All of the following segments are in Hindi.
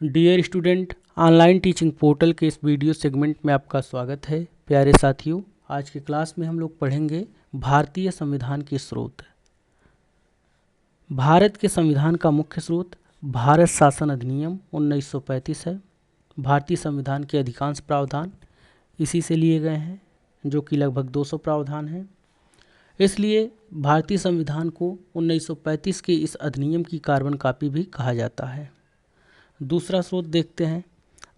Dear student, online teaching portal के इस वीडियो सेगमेंट में आपका स्वागत है। प्यारे साथियों, आज की क्लास में हम लोग पढ़ेंगे भारतीय संविधान के स्रोत। भारत के संविधान का मुख्य स्रोत भारत शासन अधिनियम 1935 है। भारतीय संविधान के अधिकांश प्रावधान इसी से लिए गए हैं, जो कि लगभग 200 प्रावधान हैं। इसलिए भारतीय संविधान को 1935 के इस अधिनियम की कार्बन कॉपी भी कहा जाता है। दूसरा स्रोत देखते हैं,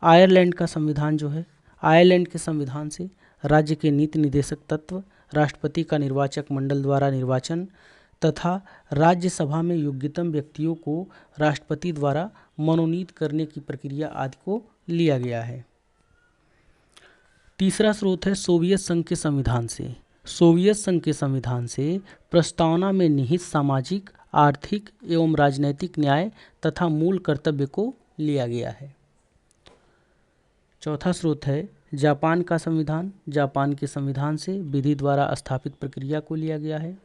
आयरलैंड का संविधान जो है, आयरलैंड के संविधान से राज्य के नीति निर्देशक तत्व, राष्ट्रपति का निर्वाचक मंडल द्वारा निर्वाचन तथा राज्यसभा में योग्यतम व्यक्तियों को राष्ट्रपति द्वारा मनोनीत करने की प्रक्रिया आदि को लिया गया है। तीसरा स्रोत है सोवियत संघ के संविधान से। सोवियत संघ के संविधान से प्रस्तावना में निहित सामाजिक, आर्थिक एवं राजनैतिक न्याय तथा मूल कर्तव्य को लिया गया है। चौथा स्रोत है जापान का संविधान। जापान के संविधान से विधि द्वारा स्थापित प्रक्रिया को लिया गया है।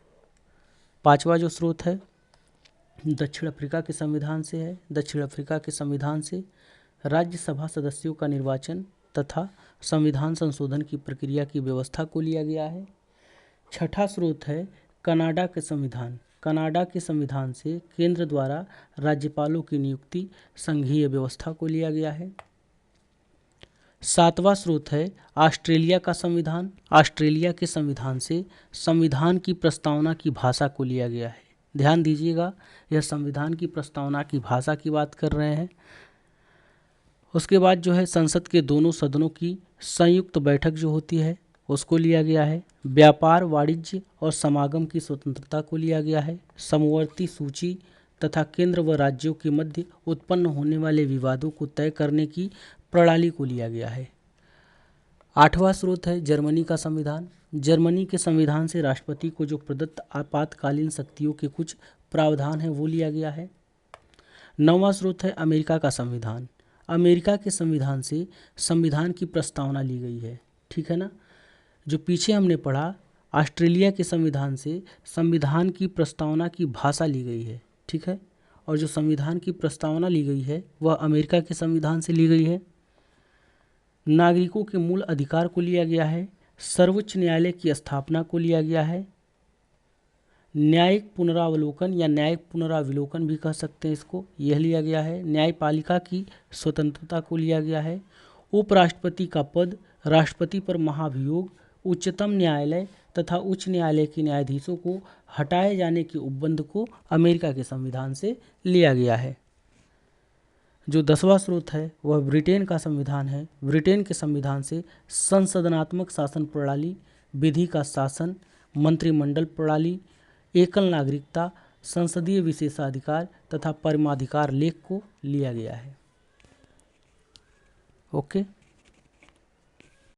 पांचवा जो स्रोत है दक्षिण अफ्रीका के संविधान से है। दक्षिण अफ्रीका के संविधान से राज्यसभा सदस्यों का निर्वाचन तथा संविधान संशोधन की प्रक्रिया की व्यवस्था को लिया गया है। छठा स्रोत है कनाडा के संविधान। कनाडा के संविधान से केंद्र द्वारा राज्यपालों की नियुक्ति संघीय व्यवस्था को लिया गया है। सातवां स्रोत है ऑस्ट्रेलिया का संविधान। ऑस्ट्रेलिया के संविधान से संविधान की प्रस्तावना की भाषा को लिया गया है। ध्यान दीजिएगा, यह संविधान की प्रस्तावना की भाषा की बात कर रहे हैं। उसके बाद जो है संसद के दोनों सदनों की संयुक्त बैठक जो होती है उसको लिया गया है। व्यापार, वाणिज्य और समागम की स्वतंत्रता को लिया गया है। समवर्ती सूची तथा केंद्र व राज्यों के मध्य उत्पन्न होने वाले विवादों को तय करने की प्रणाली को लिया गया है। आठवां स्रोत है जर्मनी का संविधान। जर्मनी के संविधान से राष्ट्रपति को जो प्रदत्त आपातकालीन शक्तियों के कुछ प्रावधान हैं वो लिया गया है। नौवां स्रोत है अमेरिका का संविधान। अमेरिका के संविधान से संविधान की प्रस्तावना ली गई है। ठीक है ना। जो पीछे हमने पढ़ा, ऑस्ट्रेलिया के संविधान से संविधान की प्रस्तावना की भाषा ली गई है। ठीक है। और जो संविधान की प्रस्तावना ली गई है वह अमेरिका के संविधान से ली गई है। नागरिकों के मूल अधिकार को लिया गया है। सर्वोच्च न्यायालय की स्थापना को लिया गया है। न्यायिक पुनरावलोकन या न्यायिक पुनराविलोकन भी कह सकते हैं इसको, यह लिया गया है। न्यायपालिका की स्वतंत्रता को लिया गया है। उपराष्ट्रपति का पद, राष्ट्रपति पर महाभियोग, उच्चतम न्यायालय तथा उच्च न्यायालय के न्यायाधीशों को हटाए जाने के उपबंध को अमेरिका के संविधान से लिया गया है। जो 10वां स्रोत है वह ब्रिटेन का संविधान है। ब्रिटेन के संविधान से संसदनात्मक शासन प्रणाली, विधि का शासन, मंत्रिमंडल प्रणाली, एकल नागरिकता, संसदीय विशेषाधिकार तथा परमाधिकार लेख को लिया गया है। ओके।